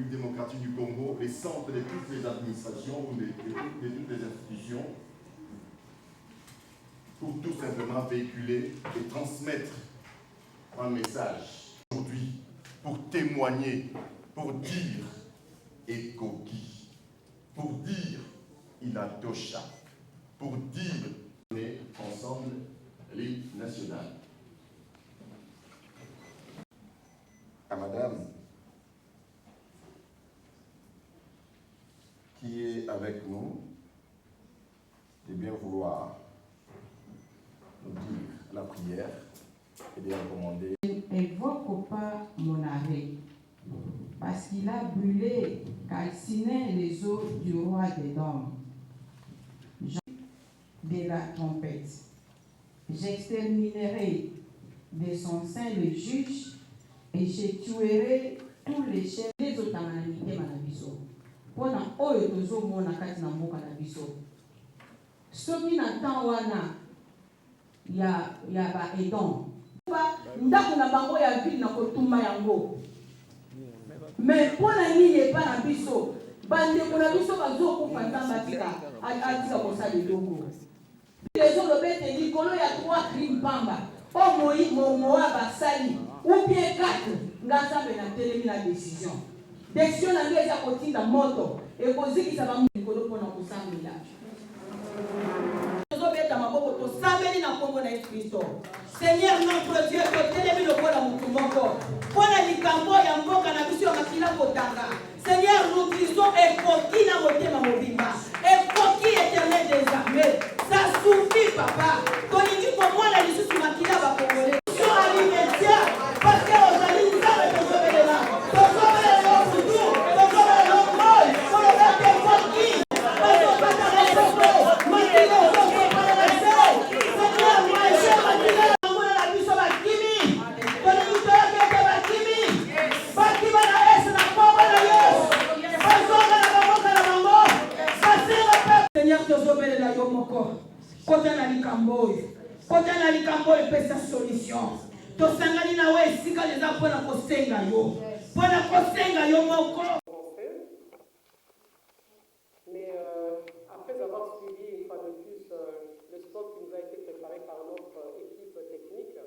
démocratique du Congo, les centres de toutes les administrations ou de toutes les institutions, pour tout simplement véhiculer et transmettre un message aujourd'hui, pour témoigner, pour dire Ekoki, pour dire Inatosha, pour dire on est ensemble l'hymne national. À madame qui est avec nous, de bien vouloir nous dire la prière et de recommander. N'évoque pas mon arrêt, parce qu'il a brûlé, calciné les os du roi des dômes. De la trompette. J'exterminerai de son sein le juge et je tuerai tous les chefs des autres mananités manabiso. Pona oyo tozo mona kati na mboka na biso. Soki na temps wana ya ba Edom. Ndako na bango ya ville na kotumba yango. Mais pona nini epa na biso bandeko na biso bazokufa nzamba atika kosala eloko. Les autres bêtes dit qu'on y a 3 crimes pamba. Oh Moïse, Moab, Sali, ou bien 4. Ngasa ben a télé la décision. Décision na ngeza kotinda moto. Et kozi ki ça va mukolo pona kosamela. Tozo beta maboko to sameli na Kongo na Kristo. Seigneur notre Dieu, to télé le kola mutumoko. Pona likambo ya mboka na biso makila kotanga. Seigneur, nous disons Ekoki na motema mobimba. Ekoki éternel des armées. Ça suffit, papa. Quand il dit pour moi, la licence makila va congolais. Sur alimentaire, parce que aux amis, ça va te sauver là. Te sauver là, pour tout. Te sauver là, pour moi. Pour le faire des Ekoki. Parce qu'on va te respecter. Makila, on va te respecter. Seigneur, moi, je makila. On va la mission à Kimi. Quand il dit que va Kimi. Bakima la S, la Congo la Yes. Seigneur, te sauver là, Yomoko. Côté na likambo pesa solution. To sangani na we sika les apona kosenga yo. Pona kosenga yo moko. Mais après avoir suivi une fois de plus le spot qui nous a été préparé par notre équipe technique,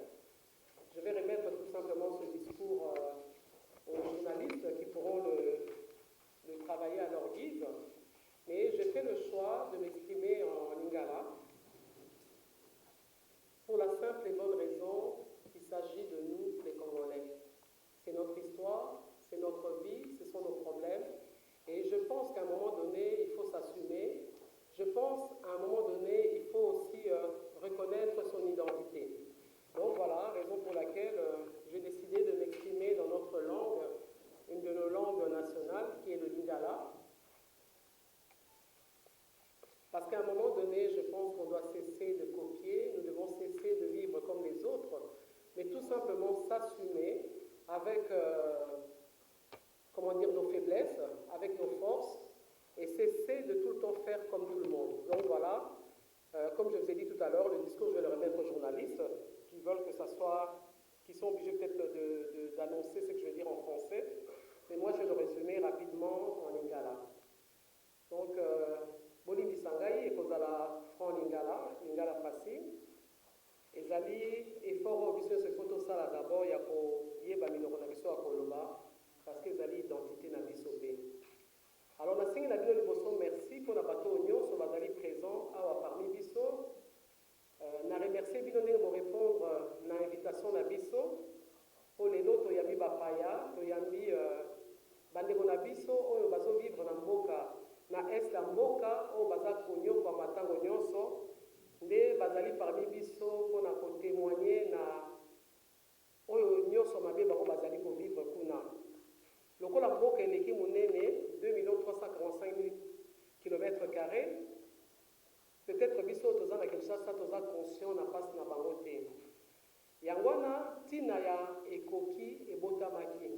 je vais remettre tout simplement ce discours aux journalistes qui pourront le travailler à leur guise. Mais j'ai fait le choix de m'exprimer en lingala pour la simple et bonne raison qu'il s'agit de nous, les Congolais. C'est notre histoire, c'est notre vie, ce sont nos problèmes. Et je pense qu'à un moment donné, il faut s'assumer. Je pense qu'à un moment donné, il faut aussi reconnaître son identité. Donc voilà, raison pour laquelle j'ai décidé de m'exprimer dans notre langue, une de nos langues nationales, qui est le lingala. Parce qu'à un moment donné, je pense qu'on doit cesser de copier, nous devons cesser de vivre comme les autres, mais tout simplement s'assumer avec, nos faiblesses, avec nos forces, et cesser de tout le temps faire comme tout le monde. Donc voilà, comme je vous ai dit tout à l'heure, le discours, je vais le remettre aux journalistes qui veulent que ça soit, qui sont obligés peut-être d'annoncer ce que je vais dire en français, mais moi je vais le résumer rapidement en lingala. Donc, Bolindi Sangai, ekozala franc lingala facile. Ezali effort au biso se photo sala d'abord ya ko yeba miloko na biso akoloba parce que ezali identité na biso be. Alors na singi na bino liboso merci pour na bato nyonso bazali présent awa parmi biso. Na remercier bino ndenge bo répondre na invitation na biso. Po lelo toyambi bapaya, toyambi bandeko na biso oyo bazo vivre na mboka na est ya mboka oyo baza konyoka matango nyonso nde bazali parmi biso mpona kotémoigner na oyo nyonso mabe bango bazali kovivre kuna lokola mboka eleki monene 2 345 000 km², peut-être biso toza na Kinshasa toza conscient na mpasi na bango te yango wana ntina ya ekoki ebotamaki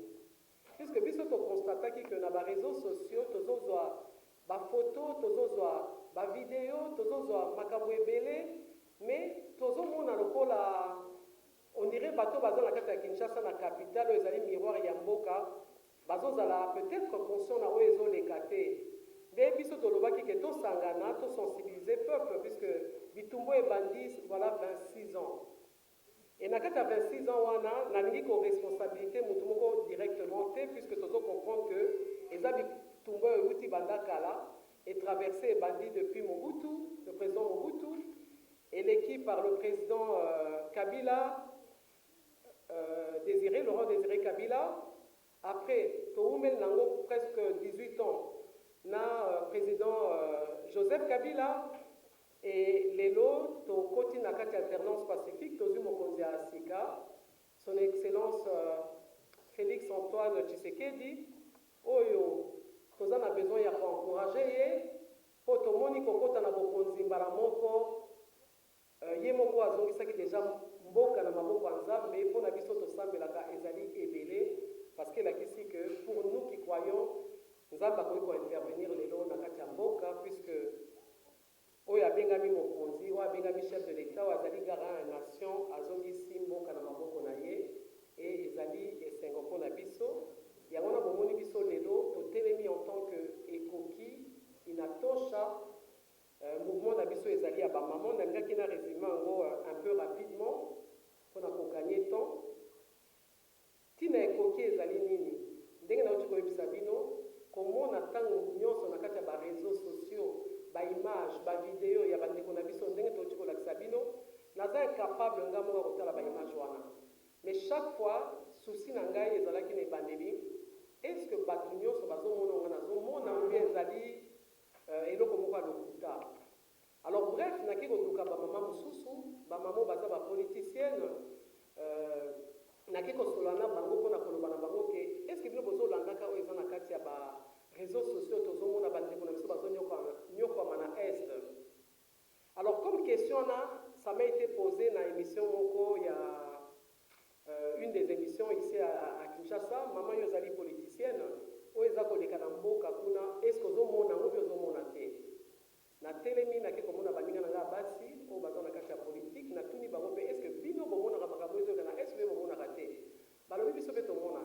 puisque biso toconstataki ke na baréseaux sociaux tozozwa bafoto, tozozwa bavideo, tozozwa makambo ebele, mais tozomona lokola on dirait bato baza na kati ya Kinshasa na capitale ezali miroir ya mboka bazozala peut-être conscient na oyo ezoleka te nde biso tolobaki ke tosangana tosensibiliser peuple puisque bitumbu ebandi voilà 26 ans et na kati ya 26 ans wana nalingi koresponsabilité motu moko directement te puisque tozo comprendre que eza bitumbu oyo euti banda kala et traversé ebandi depuis Mobutu, le président Mobutu, électif par le président Kabila, Laurent Désiré Kabila. Après, Toumel Nango, presque 18 ans, na président Joseph Kabila, et Lelo, to Koti Nakati Alternance Pacifique, Tozu Mokonzi Asika, son Excellence Félix Antoine Tshisekedi, Oyo, toza na besoin ya koencourager ye po tomoni kokota na bokonzi mbala moko ye moko azongisaki deja mboka na maboko ya nzambe mpo na biso tosambelaka ezali ebele parce que elakisi que pour nous qui croyons nzambe akoki kointervenir lelo na kati ya mboka puisque oyo abengami mokonzi oyo abengami chef de l'état oyo azali garant ya nation azongisi mboka na maboko na ye e ezali esengo mpo na biso yango na bomoni biso lelo totelemi en tant que ekoki inatosha mouvement na biso ezali ya bamama nalingaki na résumé yango un peu rapidement mpona koganye temps ntina ekoki ezali nini ndenge nauti koyebisa bino komona ntango nyonso na kati ya bareseau sociaux baimage bavideo ya bandeko na biso ndenge touti kolakisa bino naza incapable nga moko kotala baimage wana mais chaque fois souci na ngai ezalaki na ebandeli est-ce que bato nyonso bazomona nga nazomona obi ezali eloko moko ya lokuta alors bref naki koduka bamama mosusu bamama baza bapoliticienne naki kosola na bango mpona koloba na bango ke est ce que bino bozolandaka oyo eza na kati ya bareseau sociaux tozomona bandeko na biso bazonyokwama na est alors comme question na ça m'a été posé na émission moko ya une des émissions ici à Kinshasa, maman yozali politicienne, oeza koleka na mboka kuna, est-ce que ozomona ngobi ozomona te? Na telemi na ke komona baninga na basi, o baza na kati ya politique, na tuni bango pe est-ce que bino bomona makambo ezo na est-ce que bomona te? Balobi biso pe tomona.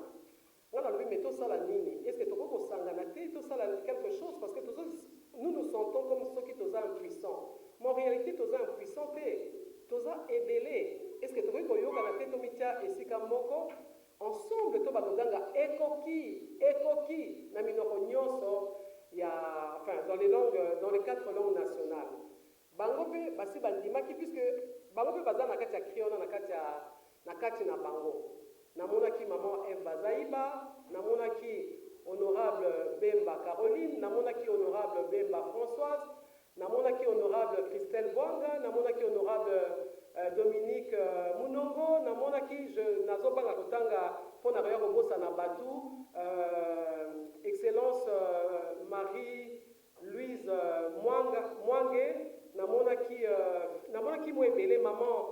Wana lobi mais tosala nini? Est-ce que toko kosangana te, tosala quelque chose parce que nous nous sentons comme ceux qui toza impuissants. Mais en réalité toza impuissants te, toza ebelé. Est-ce que tu veux que na te tomitia esika moko ensemble to banonganga ekoki na minoko nyonso ya enfin dans les 4 langues nationales bango pe basi bandimaki puisque bango pe baza na kati ya kriona na kati na bango namonaki maman Eve Bazaiba namonaki honorable Bemba Caroline namonaki honorable Bemba Françoise namonaki honorable Christelle Bwanga namonaki honorable Dominique Munongo namonaki nazobanga kotanga mpona koya kobosa na batu excellence Marie-Louise Mwange namonaki mo ebele maman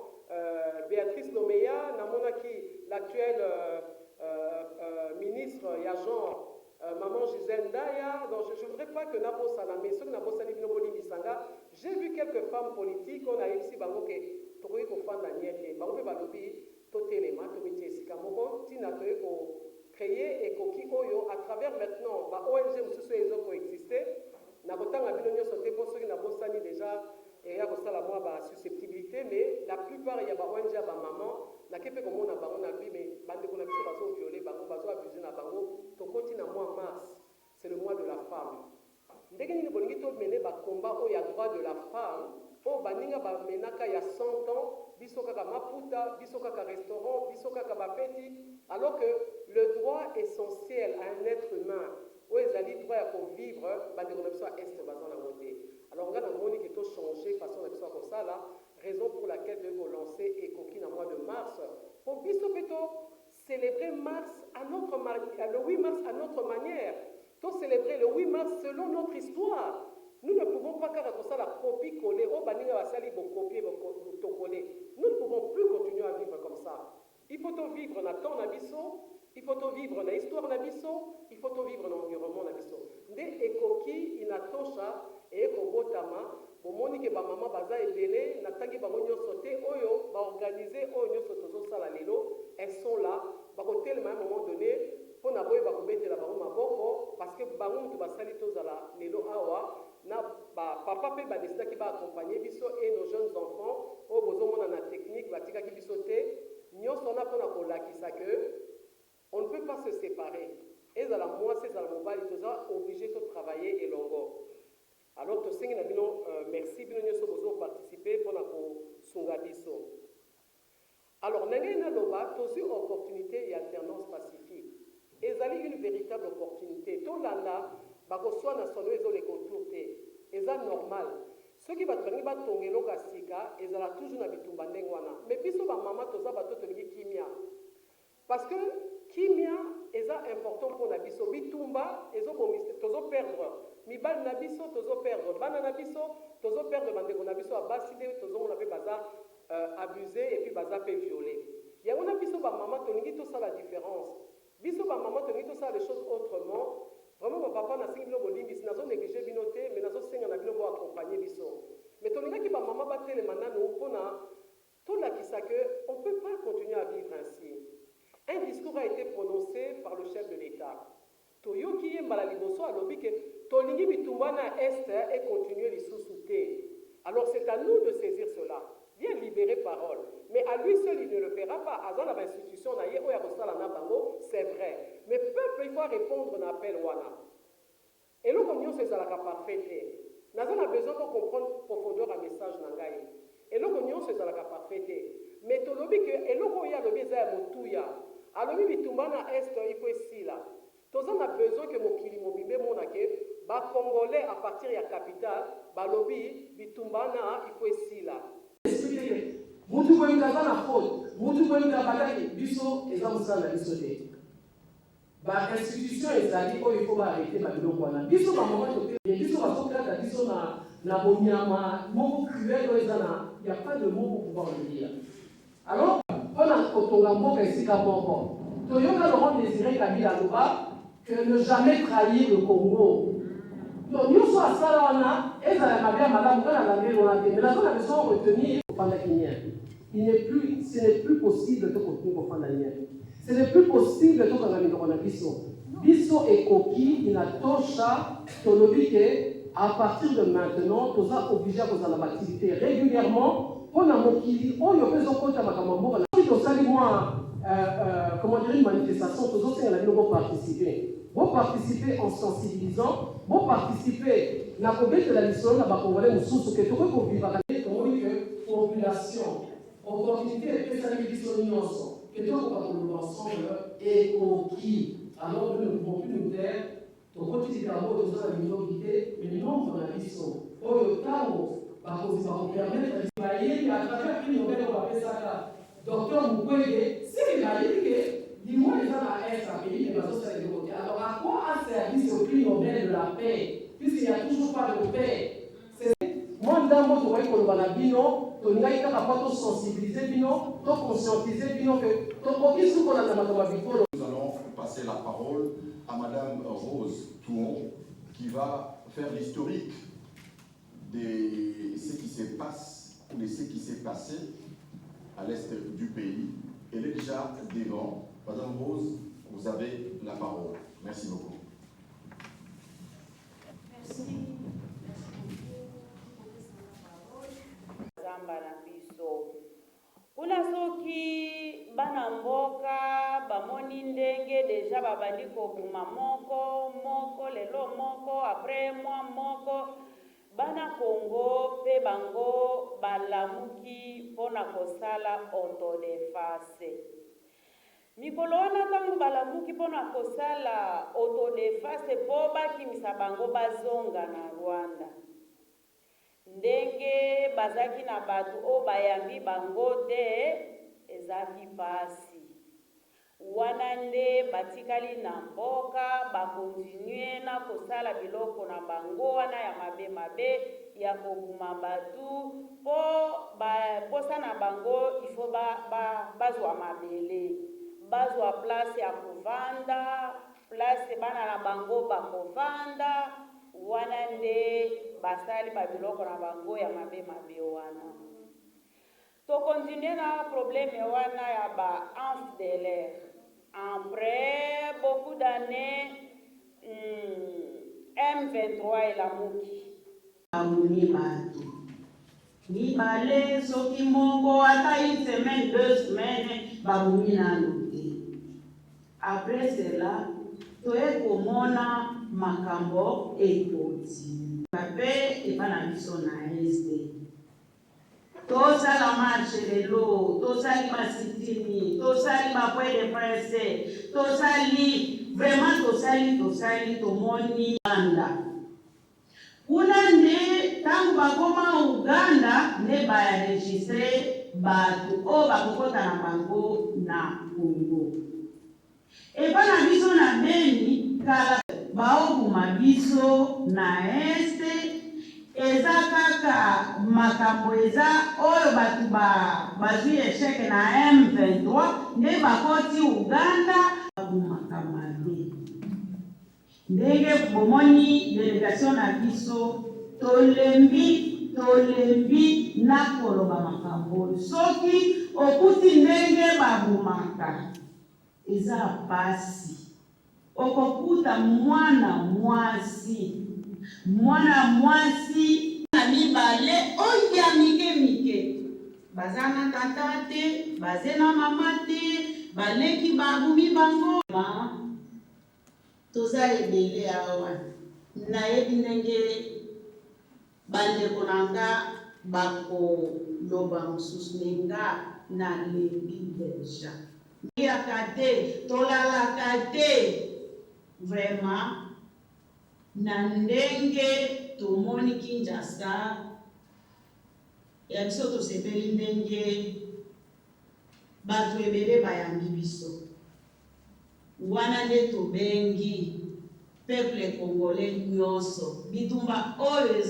Béatrice Lomeya namonaki l'actuelle ministre ya genre maman Gisèle Ndaya. Donc je ne voudrais pas que Nabosana, mais ceux qui Nabosani Binoboli Misanga, j'ai vu quelques femmes politiques, on a ici Bangoke, Tokoye Kofanda Niete, Bangoke Balobi, Totelema, Tomiti Sikamoko, Tina Toeko, créer et Koki Oyo, à travers maintenant, ONG Moussou et Zoko exister, Nabotanga Binonio Sote, pour ceux qui Nabosani déjà, et il y a la susceptibilité, mais la plupart, il y a ONG à maman. Na kepe comme on a bango na vie mais bande qu'on a biso bazo violer bango bazo abuser na bango to koti na mois mars c'est le mois de la femme ndenge ni bolingi to mener ba combat o ya droit de la femme o baninga ba menaka ya 100 ans biso kaka maputa biso kaka restaurant biso kaka ba feti alors que le droit essentiel à un être humain o ezali droit ya ko vivre bande qu'on a biso est bazo na moté alors on a moni que to changer façon na biso ko ça là raison pour laquelle je vais lancer Ekoki dans le mois de mars. Pour célébrer mars à le 8 mars à notre manière. Pour célébrer le 8 mars selon notre histoire. Nous ne pouvons pas faire ça la copie coller. Oh, baninga wasali bo copier bo coller. Nous ne pouvons plus continuer à vivre comme ça. Il faut vivre dans temps nabiso, il faut vivre dans l'histoire nabiso, il faut vivre dans l'environnement nabiso. Nde Ekoki inatosha et ekobotama. Bomoni ke ba mama baza ebele na tangi bango nyonso te oyo ba organiser oyo nyonso tozo sala lelo elles sont là ba ko telema à un moment donné pour na boye ba ko betela bango basali tozala lelo awa na papa pe badesidaki baaccompagne biso et nos jeunes enfants oyo bozomona na technique batikaki biso te nyonso wana mpona kolakisa que on ne peut pas se séparer ezala mwasi ezala mobali toza obligé de travailler elongo. Alors tosengi na bino merci bino nyonso bozoparticipe mpona kosunga biso. Alors ndenge naloba tozwi opportunité ya alternance pacifique ezali une véritable opportunité tolanda bakoswana solo ezoleka autour te eza normal soki bato balingi batonga eloko ya sika ezala toujours na bitumba ndenge wana mais biso bamama toza bato tolingi kimia parce que kimia eza important mpona biso bitumba ezobomisa tozoperdre mibali na biso tozoperdre bana na biso tozoperdre bandeko na biso ya basi nde tozomona mpe baza abusé et puis baza mpe violé yango na biso bamama tolingi tosala différence biso bamama tolingi tosala les choses autrement. Vraiment papa nasengi bino bolimbisi nazo néglige bino te mais nazosenga na bino boaccompagne biso mais tolingaki bamama batelema nanu mpona tolakisa que on ne peut pas continuer à vivre ainsi. Un discours a été prononcé par le chef de l'État toyoki ye mbala liboso alobi ke tolingi bitumba na est et continuer lisusu te. Alors c'est à nous de saisir cela, bien libérer parole, mais à lui seul il ne le fera pas. Azan la institution na ye oya kosala na bango, c'est vrai, mais peuple il faut répondre na appel wana. Et l'on nyonso ezalaka parfait te. Naza na besoin pour comprendre profondeur un message na ngai. Et l'on nyonso ezalaka parfait te. Mais tolobi que eloko ya lobi eza ya motuya. Alobi bitumba na est il faut esila. Toza na besoin que mokili mobimbe mona ke ba congolais à partir ya capitale balobi bitumba na il faut esila. Mutu ko ingaza na faute, mutu ko ingabala biso eza musala biso te. Ba institution ezali ko il faut ba arrêter ba biloko wana. Biso ba moment to biso ba sokata biso na bonyama moko cruel ezana, il y a pas de mot pour pouvoir le dire. Alors, on a kotonga mboka esika moko. Toyoka Laurent Désiré Kabila loba que ne jamais trahir le Congo. Donc nous sommes à Salana et à la Mabia Madame on a la mais la zone a besoin de retenir pendant ce n'est plus possible de continuer pour faire la ligne. Ce n'est plus possible de faire la biso. Biso et coquille, il a tosha, tolobike, à partir de maintenant, tu es obligé à faire l'activité régulièrement. On a mon qui, on y a besoin de compter à ma camarade. Si tu as moi, comment dire, une manifestation, tu as participer. Vous participez en sensibilisant, vous participez dans la mission de la Congolais, vous que tu peux vivre avec la population, opportunité de faire des missions, que tu peux ensemble et qui, alors nous ne pouvons plus nous taire, tu continues à avoir la minorité, mais non dans la mission. Au temps, ça vous permettre de travailler à travers une nouvelle, on va appeler ça docteur Mukwege, c'est qu'il a dit que dis-moi les gens à est un pays, mais de côté. Alors à quoi a servi ce prix Nobel de la paix, puisqu'il n'y a toujours pas de paix? Moi, dans mon travail pour le Banabino, tu n'as pas sensibiliser Bino, tu conscientiser Bino que nous allons passer la parole à Madame Rose Touon, qui va faire l'historique de ce qui se passe ou de ce qui s'est passé à l'est du pays. Elle est déjà devant. Madame Rose, vous avez la parole. Merci beaucoup. Merci. Kuna soki bana mboka bamoni ndenge deja babandi kobuma moko lelo moko après moi moko bana Congo pe bango balamuki pona kosala autodefense. Mikolo wana tangu balamuki pona kosala autodefense po bakimisa bango bazonga na Rwanda. Ndenge bazaki na batu o bayambi bango te ezaki pasi. Wana nde batikali na mboka bakontinue na kosala biloko na bango wana ya mabe ya kobuma batu posa na bango ifo bazwa mabele bazwa place ya kovanda place bana na bango bakovanda wana nde basali babiloko na bango ya mabe wana. To continue na problème wana ya ba infidèles. Après beaucoup d'années, M23 elamuki. Abuni bato. Mibale soki moko ata une semaine, 2 semaines, babuni nanu te. Après cela, toye komona makambo ekoti. Bape ebana biso na este. Tosala marche lelo, tosali masitini, tosali point de presse, tosali, vraiment tosali, tomoni Uganda. Kuna nde tangu bakoma Uganda ne baenregistre batu o bakokota na bango na Congo. Ebana biso na Beni kala baobuma biso na este eza kaka makambo eza oyo batu bazwi esheke na M23 nde bakoti Uganda babumaka mabe. Ndenge bomoni delegation na biso tolembi na koloba makambo soki okuti ndenge babumaka eza pasi okokuta mwana mwasi na mibale oya mike bazana tata te bazena mama te baleki babumi bango toza ebele awa nayebi ndenge bandeko nanga bakoloba mosusu nenga nalembi deja yaka te tolalaka te vraiment na ndenge tomoni Kinshasa ya biso tosepeli ndenge bato ebele bayambi biso wana nde tobengi peuple congolais nyonso bitumba oyo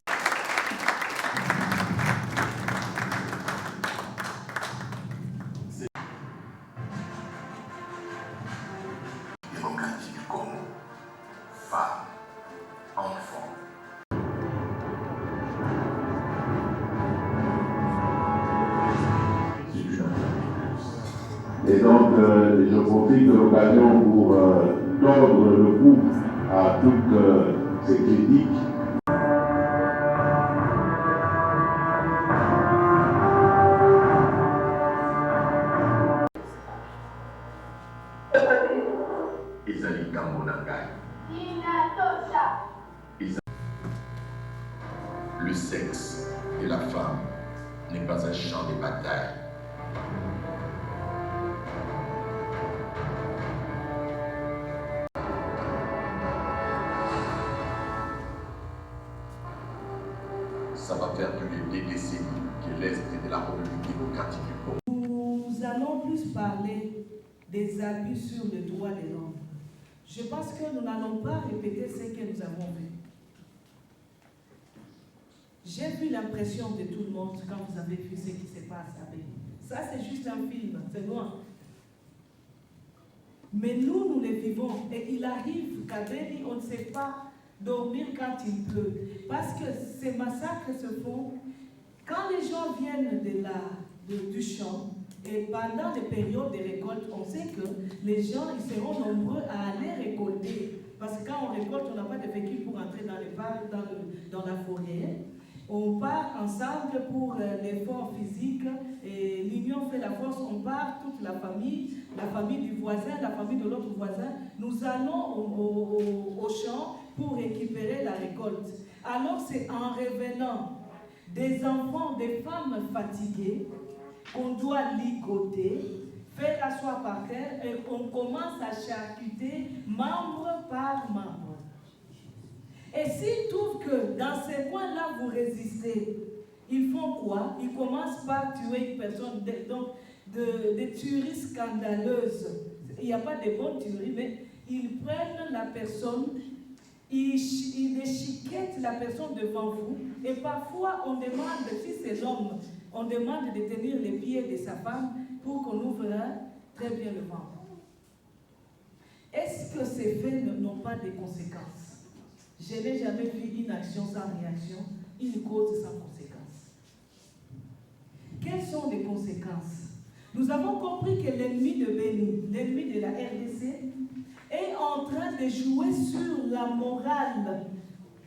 démocratique du Congo, femmes, enfants. Et donc, je profite de l'occasion pour tordre le cou à toutes ces critiques. Ezali Kambo Nangai. Le sexe de la femme n'est pas un champ de bataille. Ça va faire plus de 2 décennies que l'Est de la République démocratique du Congo. Nous allons plus parler des abus sur le droit de l'homme. Je pense que nous n'allons pas répéter ce que nous avons vu. J'ai vu l'impression de tout le monde quand vous avez vu ce qui se passe à Beni. Ça, c'est juste un film, c'est loin. Mais nous le vivons. Et il arrive qu'à Beni, on ne sait pas dormir quand il pleut. Parce que ces massacres se font quand les gens viennent du champ. Et pendant les périodes de récolte, on sait que les gens ils seront nombreux à aller récolter. Parce que quand on récolte, on n'a pas de véhicule pour entrer dans les parcs, dans la forêt. On part ensemble pour l'effort physique et l'union fait la force. On part toute la famille du voisin, la famille de l'autre voisin. Nous allons au champ pour récupérer la récolte. Alors c'est en révélant des enfants, des femmes fatiguées qu'on doit ligoter, faire asseoir par terre et on commence à charcuter membre par membre. Et s'ils trouvent que dans ces coins-là vous résistez, ils font quoi? Ils commencent par tuer une personne, donc des tueries scandaleuses. Il n'y a pas de bonnes tueries, mais ils prennent la personne, ils déchiquettent la personne devant vous, et parfois on demande, si c'est l'homme, on demande de tenir les pieds de sa femme pour qu'on ouvre très bien le ventre. Est-ce que ces faits n'ont pas de conséquences? Je n'ai jamais vu une action sans réaction, une cause sans conséquence. Quelles sont les conséquences? Nous avons compris que l'ennemi de Beni, l'ennemi de la RDC, est en train de jouer sur la morale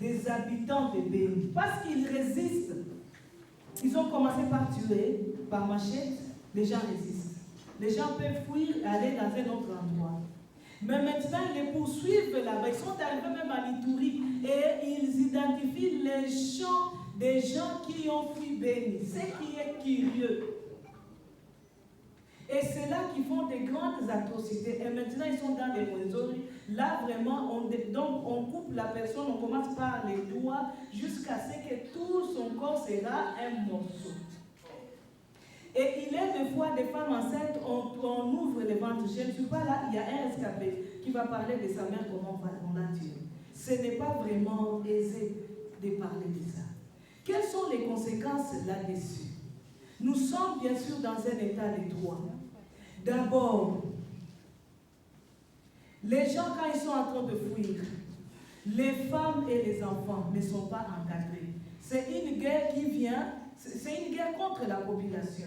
des habitants de Béni. Parce qu'ils résistent. Ils ont commencé par tuer, par machette, les gens résistent. Les gens peuvent fuir et aller dans un autre endroit. Mais maintenant, ils les poursuivent là-bas. Ils sont arrivés même à l'Ituri et ils identifient les champs des gens qui ont fui Béni. Ce qui est curieux. Et c'est là qu'ils font des grandes atrocités. Et maintenant, ils sont dans les moiseries. Là, vraiment, on coupe la personne, on commence par les doigts, jusqu'à ce que tout son corps sera un morceau. Et il est des fois des femmes enceintes, on ouvre les ventres. Je ne suis pas là, il y a un rescapé qui va parler de sa mère, comment on l'a tué. Ce n'est pas vraiment aisé de parler de ça. Quelles sont les conséquences là-dessus? Nous sommes bien sûr dans un état de droit. D'abord, les gens, quand ils sont en train de fuir, les femmes et les enfants ne sont pas encadrés. C'est une guerre qui vient, c'est une guerre contre la population.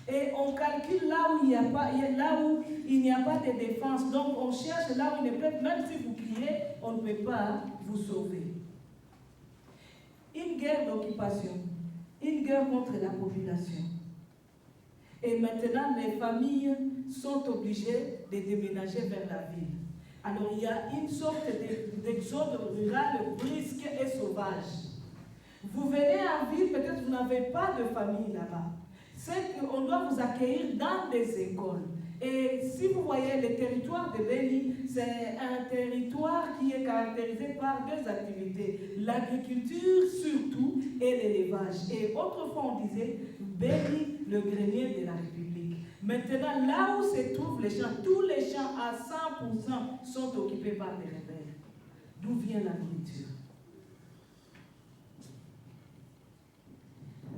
Et on calcule là où il n'y a pas de défense. Donc on cherche là où il ne peut, même si vous criez, on ne peut pas vous sauver. Une guerre d'occupation, une guerre contre la population. Et maintenant, les familles sont obligées de déménager vers la ville. Alors, il y a une sorte d'exode rural brusque et sauvage. Vous venez en ville, peut-être vous n'avez pas de famille là-bas. C'est qu'on doit vous accueillir dans des écoles. Et si vous voyez le territoire de Béni, c'est un territoire qui est caractérisé par deux activités. L'agriculture surtout et l'élevage. Et autrefois on disait Béni, le grenier de la République. Maintenant, là où se trouvent les champs, tous les champs à 100% sont occupés par les rebelles. D'où vient la nourriture?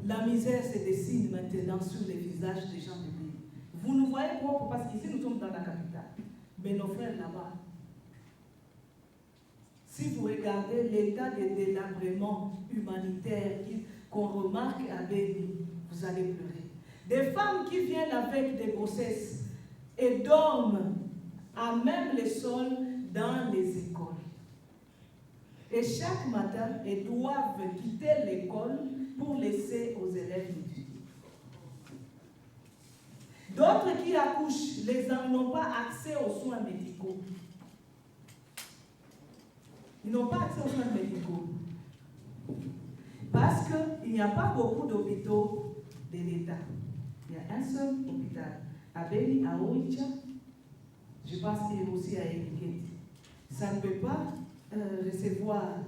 La misère se dessine maintenant sur les visages des gens de Béni. Vous nous voyez propres parce qu'ici nous sommes dans la capitale. Mais nos frères là-bas, si vous regardez l'état de délabrement humanitaire qu'on remarque à Béni, vous allez pleurer. Des femmes qui viennent avec des grossesses et dorment à même les sols dans les écoles. Et chaque matin, elles doivent quitter l'école pour laisser aux élèves d'étudier. D'autres qui accouchent, les hommes n'ont pas accès aux soins médicaux. Ils n'ont pas accès aux soins médicaux. Parce qu'il n'y a pas beaucoup d'hôpitaux de l'État. Il y a un seul hôpital. À Béni, à Oicha, je pense et aussi à Eliketi. Ça ne peut pas recevoir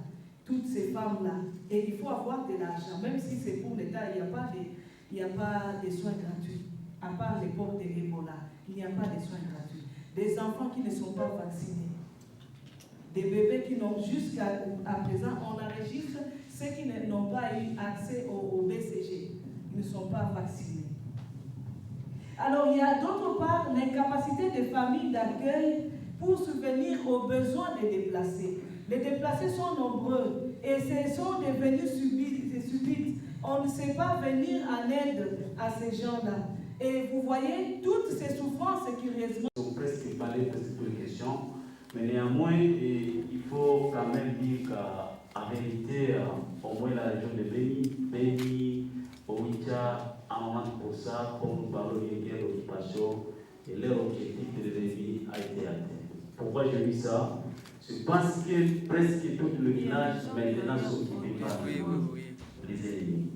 toutes ces femmes-là. Et il faut avoir de l'argent. Même si c'est pour l'État, il n'y a pas de soins gratuits. À part les portes de l'Ebola, il n'y a pas de soins gratuits. Des enfants qui ne sont pas vaccinés. Des bébés qui n'ont jusqu'à présent, on enregistre ceux qui n'ont pas eu accès au BCG. Ils ne sont pas vaccinés. Alors il y a d'autre part l'incapacité des familles d'accueil pour subvenir aux besoins des déplacés. Les déplacés sont nombreux et ce sont des venues subites. On ne sait pas venir en aide à ces gens-là. Et vous voyez toutes ces souffrances, curieusement. Ils ont presque parlé de toutes les questions, mais néanmoins, il faut quand même dire qu'en réalité, au moins la région de Béni, Oicha, en 90%, comme nous parlons de guerre d'occupation, et leur objectif de revenu a été atteint. Pourquoi je dis ça? C'est parce que presque tout le village maintenant sont occupés par les ennemis.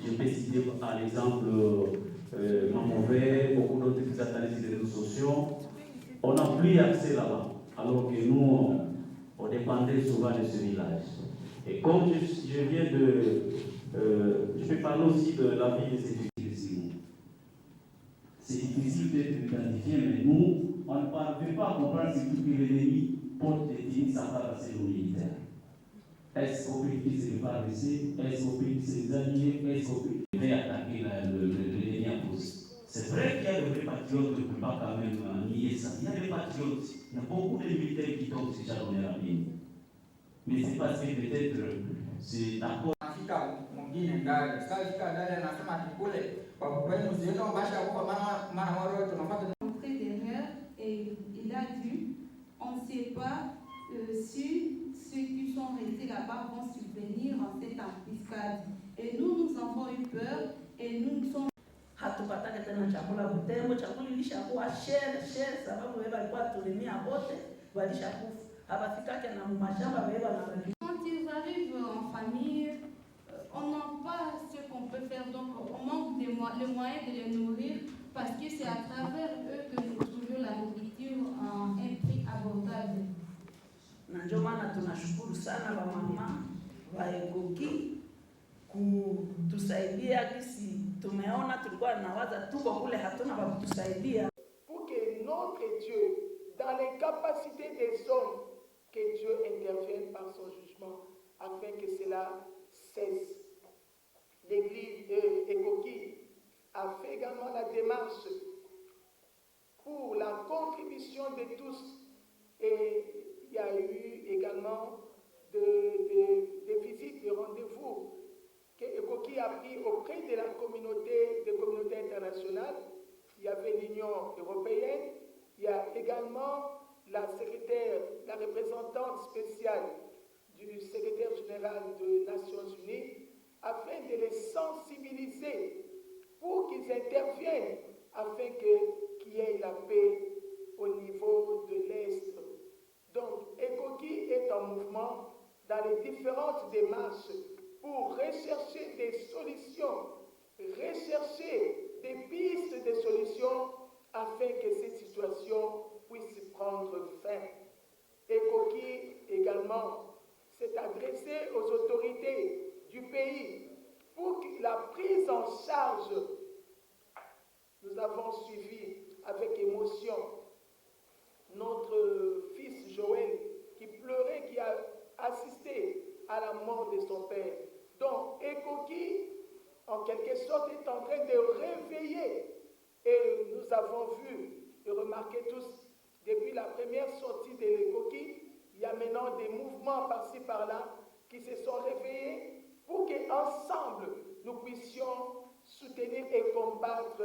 Je peux citer par exemple Mamové, beaucoup d'autres qui s'attendent sur les réseaux sociaux. On n'a plus accès là-bas, alors que nous, on dépendait souvent de ce village. Et comme je viens de... je peux parler aussi de la vie de ces difficiles. C'est difficile d'être identifié, mais nous, on ne parvient pas à comprendre ce que l'ennemi porte des dîmes à part la cellule militaire. Est-ce qu'on peut utiliser le pare-brisé? Est-ce qu'on peut utiliser les alliés? Est-ce qu'on peut attaquer l'ennemi en pouce? C'est vrai qu'il y a de vrais patriotes, on ne peut pas quand même nier ça. Il y a des patriotes, il y a beaucoup de militaires qui tombent sur Jalonner à Béni. Mais c'est parce que peut-être c'est d'accord. Entrée d'erreur et il a dit, on ne sait pas sur ceux qui sont restés là-bas vont subvenir en cette embuscade. Et nous avons eu peur et nous sommes. Hatupatake tena chakula Butembo, chakula ilishakuwa share sababu wewe walikuwa tulimia wote walishakufa. Habafikake na mashamba wewe na. Quand ils arrivent en famille, on n'a pas ce qu'on peut faire, donc on manque les moyens de les nourrir parce que c'est à travers eux que nous trouvons la nourriture à un prix abordable. Na ndio maana tunashukuru sana wa mama wa Ekoki kutusaidia kisi tumeona tulikuwa nawaza tuko kule hatuna wa kutusaidia. Pour que notre Dieu, dans les capacités des hommes, que Dieu intervienne par son jugement afin que cela cesse. L'église Ekoki a fait également la démarche pour la contribution de tous et il y a eu également des visites, des rendez-vous que Ekoki a pris auprès de la communauté, des communautés internationales. Il y avait l'Union européenne, il y a également la secrétaire, la représentante spéciale du secrétaire général des Nations Unies, afin de les sensibiliser pour qu'ils interviennent, afin qu'il y ait la paix au niveau de l'Est. Donc, Ekoki est en mouvement dans les différentes démarches pour rechercher des solutions, rechercher des pistes de solutions afin que cette situation puisse prendre fin. Ekoki également s'est adressé aux autorités du pays pour la prise en charge. Nous avons suivi avec émotion notre fils Joël qui pleurait, qui a assisté à la mort de son père. Donc, Ekoki, en quelque sorte, est en train de réveiller. Et nous avons vu et remarqué tous, depuis la première sortie de l'Ekoki, il y a maintenant des mouvements par-ci par-là qui se sont réveillés pour qu'ensemble, nous puissions soutenir et combattre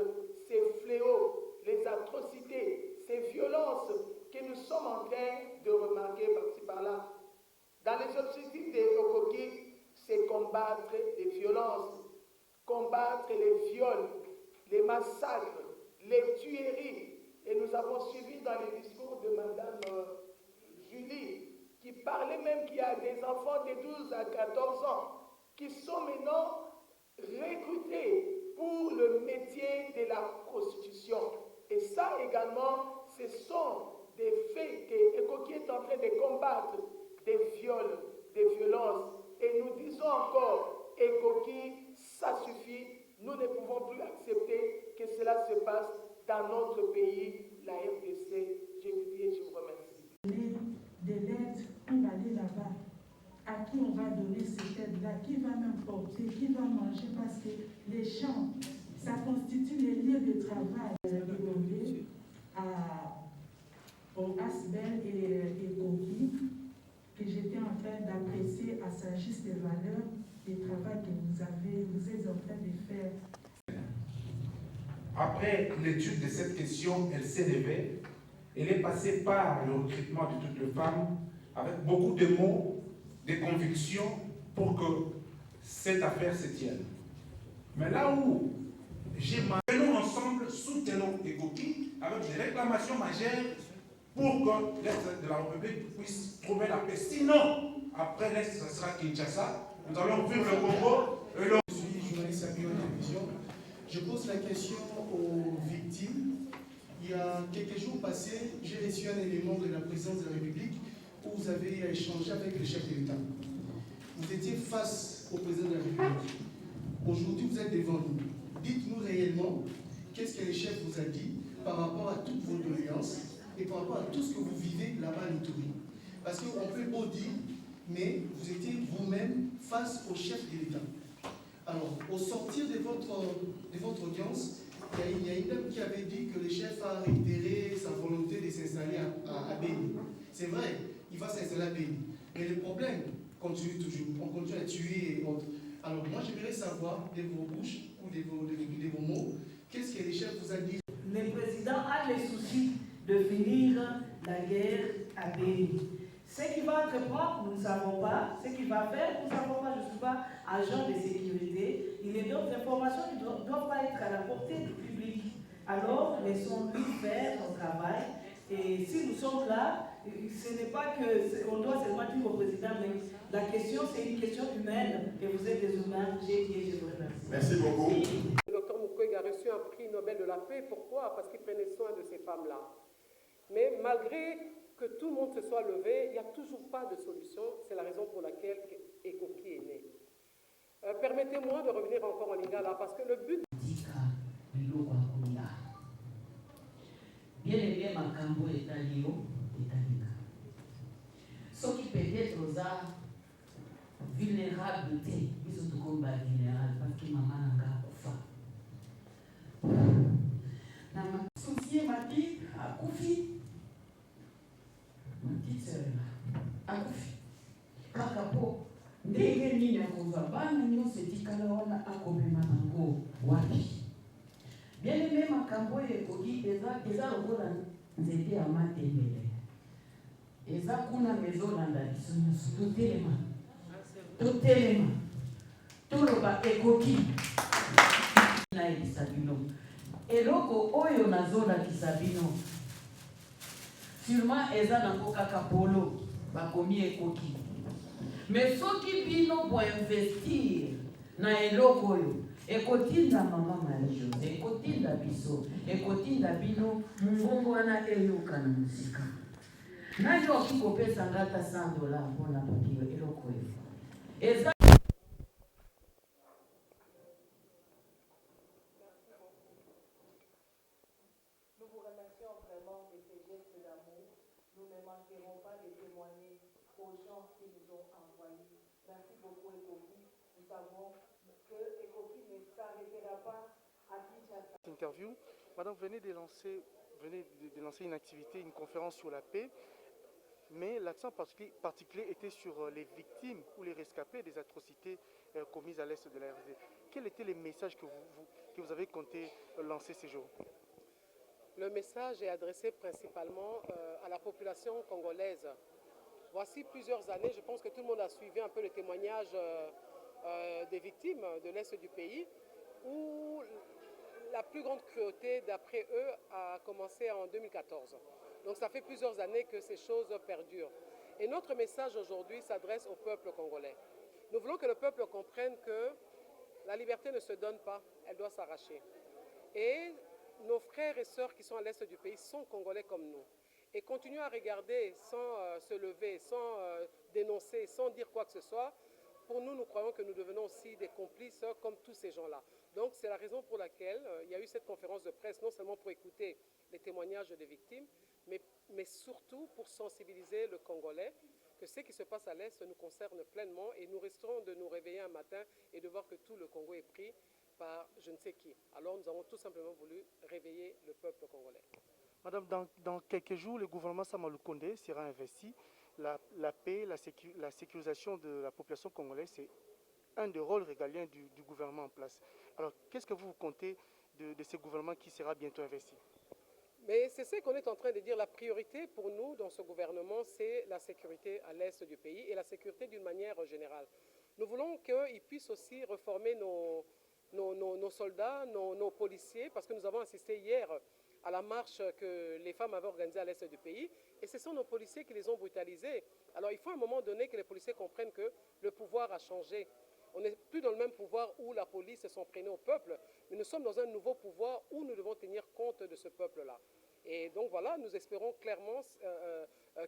ces fléaux, les atrocités, ces violences que nous sommes en train de remarquer par-ci par-là. Dans les objectifs des Ekoki, c'est combattre les violences, combattre les viols, les massacres, les tueries. Et nous avons suivi dans les discours de Madame Julie, qui parlait même qu'il y a des enfants de 12 à 14 ans qui sont maintenant recrutés pour le métier de la prostitution. Et ça également, ce sont des faits que Ekoki est en train de combattre, des viols, des violences. Et nous disons encore, Ekoki, ça suffit, nous ne pouvons plus accepter que cela se passe dans notre pays, la RDC. Je vous dis et je vous remercie. De l'aide pour aller là-bas. À qui on va donner cette aide-là? Qui va même porter? Qui va manger? Parce que les champs, ça constitue les lieux de travail. Demandé au Asbel et Ekoki que j'étais en train d'apprécier à sa juste valeur le travail que vous êtes en train de faire. Après l'étude de cette question, elle s'est levée. Elle est passée par le recrutement de toutes les femmes avec beaucoup de mots, de convictions pour que cette affaire se tienne. Mais là où nous ensemble soutenons Ekoki avec des réclamations majeures pour que l'Est de la République puisse trouver la paix. Sinon, après l'Est, ce sera Kinshasa. Nous allons vivre le Congo. Je suis journaliste à Bio Télévision. Je pose la question aux victimes. Il y a quelques jours passés, j'ai reçu un élément de la présidence de la République où vous avez échangé avec le chef de l'État. Vous étiez face au président de la République. Aujourd'hui, vous êtes devant nous. Dites-nous réellement qu'est-ce que le chef vous a dit par rapport à toutes vos doléances et par rapport à tout ce que vous vivez là-bas à l'Ituri. Parce qu'on peut beau dire, mais vous étiez vous-même face au chef de l'État. Alors, au sortir de votre audience, il y a une dame qui avait dit que le chef a réitéré sa volonté de s'installer à Béni. C'est vrai, il va s'installer à Béni. Mais le problème continue toujours. On continue à tuer et autres. Alors, moi, j'aimerais savoir de vos bouches ou de vos mots, qu'est-ce que le chef vous a dit? Le président a le souci de finir la guerre à Béni. Ce qui va entreprendre, nous ne savons pas. Ce qu'il va faire, nous ne savons pas. Je ne suis pas agent de sécurité. Il y a d'autres informations qui ne doivent pas être à la portée du public. Alors, laissons-lui faire son travail. Et si nous sommes là, ce n'est pas qu'on doit seulement dire au président, mais la question, c'est une question humaine. Et vous êtes des humains. J'ai dit, je vous remercie. Merci beaucoup. Le docteur Mukwege a reçu un prix Nobel de la paix. Pourquoi? Parce qu'il prenait soin de ces femmes-là. Mais malgré que tout le monde se soit levé, il n'y a toujours pas de solution. C'est la raison pour laquelle Ekoki est né. Permettez-moi de revenir encore en Lingala, parce que le but... Bien aimé makambo etalio etalika. Soki peut-être oza vulnérable te, biso tokomba vulnérable parce que maman nanga akufa. Na souci ma petite akufi. Ma petite sœur akufi. Kaka po ndenge nini akozwa bana nyonso etikala wana akomema nango wapi? Bien aimé makambo ekoki eza lokola nzete ya matembele. Eza kuna mezolanda biso nyonso totelema toloba ekoki na elisa bino. Eloko oyo nazolakisa bino sûrement eza nango kaka polo bakomi ekoki. Mais soki bino boinvestir na eloko oyo ekotinda mama Marie-José, ekotinda biso, ekotinda bino mungongo wana eyoka na musika. Nani okikopesa ngata $100 mpona papio eloko oyo. Eza Nous vous remercions vraiment de ces gestes d'amour. Nous ne manquerons pas de témoigner aux gens qui nous ont envoyés. Merci beaucoup, Ekoki. Nous savons que Ekoki ne s'arrêtera pas à Kinshasa. Interview. Madame, vous venez de lancer une activité, une conférence sur la paix, mais l'accent particulier était sur les victimes ou les rescapés des atrocités commises à l'est de la RDC. Quels étaient les messages que vous avez compté lancer ces jours? Le message est adressé principalement à la population congolaise. Voici plusieurs années, je pense que tout le monde a suivi un peu le témoignage des victimes de l'est du pays, où la plus grande cruauté, d'après eux, a commencé en 2014. Donc ça fait plusieurs années que ces choses perdurent. Et notre message aujourd'hui s'adresse au peuple congolais. Nous voulons que le peuple comprenne que la liberté ne se donne pas, elle doit s'arracher. Et nos frères et sœurs qui sont à l'est du pays sont congolais comme nous. Et continuer à regarder sans se lever, sans dénoncer, sans dire quoi que ce soit, pour nous, nous croyons que nous devenons aussi des complices comme tous ces gens-là. Donc c'est la raison pour laquelle il y a eu cette conférence de presse, non seulement pour écouter les témoignages des victimes, mais surtout pour sensibiliser le Congolais que ce qui se passe à l'Est nous concerne pleinement et nous resterons de nous réveiller un matin et de voir que tout le Congo est pris par je ne sais qui. Alors nous avons tout simplement voulu réveiller le peuple congolais. Madame, dans quelques jours, le gouvernement Sama Lukonde sera investi. La paix, la sécurisation de la population congolaise, c'est un des rôles régaliens du gouvernement en place. Alors, qu'est-ce que vous comptez de ce gouvernement qui sera bientôt investi? Mais c'est ce qu'on est en train de dire. La priorité pour nous dans ce gouvernement, c'est la sécurité à l'est du pays et la sécurité d'une manière générale. Nous voulons qu'ils puissent aussi reformer nos soldats, nos policiers, parce que nous avons assisté hier à la marche que les femmes avaient organisée à l'est du pays, et ce sont nos policiers qui les ont brutalisés. Alors il faut à un moment donné que les policiers comprennent que le pouvoir a changé. On n'est plus dans le même pouvoir où la police s'en prenait au peuple, mais nous sommes dans un nouveau pouvoir où nous devons tenir compte de ce peuple-là. Et donc voilà, nous espérons clairement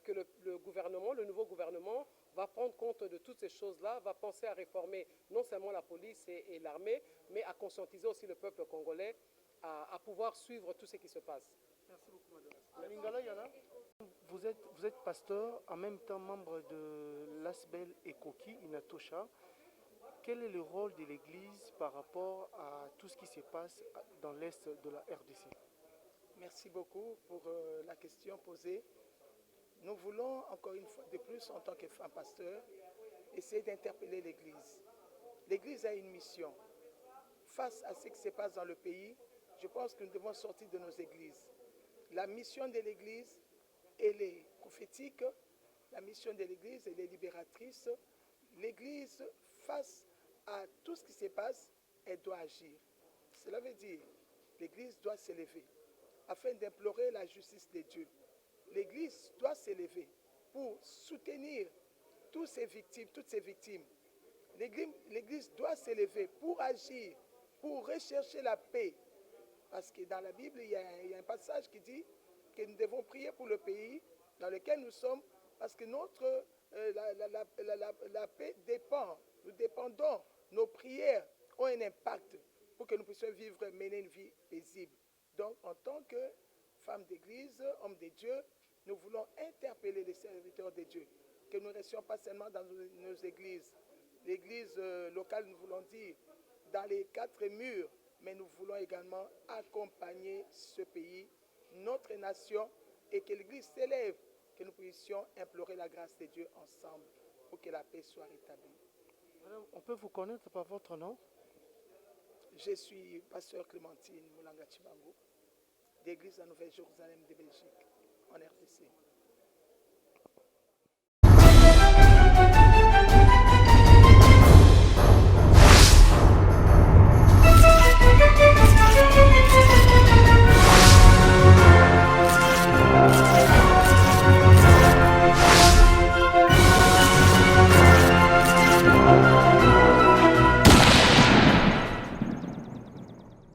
que le nouveau gouvernement va prendre compte de toutes ces choses-là, va penser à réformer non seulement la police et l'armée, mais à conscientiser aussi le peuple congolais à pouvoir suivre tout ce qui se passe. Merci beaucoup, madame. Lingala Yana, vous êtes pasteur, en même temps membre de l'Asbel Ekoki, Inatosha. Quel est le rôle de l'Église par rapport à tout ce qui se passe dans l'Est de la RDC? Merci beaucoup pour la question posée. Nous voulons, encore une fois de plus, en tant que femme pasteur, essayer d'interpeller l'Église. L'Église a une mission. Face à ce qui se passe dans le pays, je pense que nous devons sortir de nos églises. La mission de l'Église, elle est prophétique, La mission de l'Église, elle est libératrice. L'Église, face à tout ce qui se passe, elle doit agir. Cela veut dire l'Église doit s'élever afin d'implorer la justice de Dieu. L'Église doit s'élever pour soutenir toutes ces victimes. L'Église doit s'élever pour agir, pour rechercher la paix. Parce que dans la Bible, il y a un passage qui dit que nous devons prier pour le pays dans lequel nous sommes, parce que la paix dépend. Nous dépendons. Nos prières ont un impact pour que nous puissions mener une vie paisible. Donc, en tant que femmes d'église, hommes de Dieu, nous voulons interpeller les serviteurs de Dieu, que nous ne restions pas seulement dans nos églises. L'église locale, nous voulons dire, dans les 4 murs, mais nous voulons également accompagner ce pays, notre nation, et que l'Église s'élève, que nous puissions implorer la grâce de Dieu ensemble pour que la paix soit rétablie. Madame, on peut vous connaître par votre nom? Je suis pasteur Clémentine Moulanga Chibango, d'église à Nouvelle-Jérusalem de Belgique, en RDC.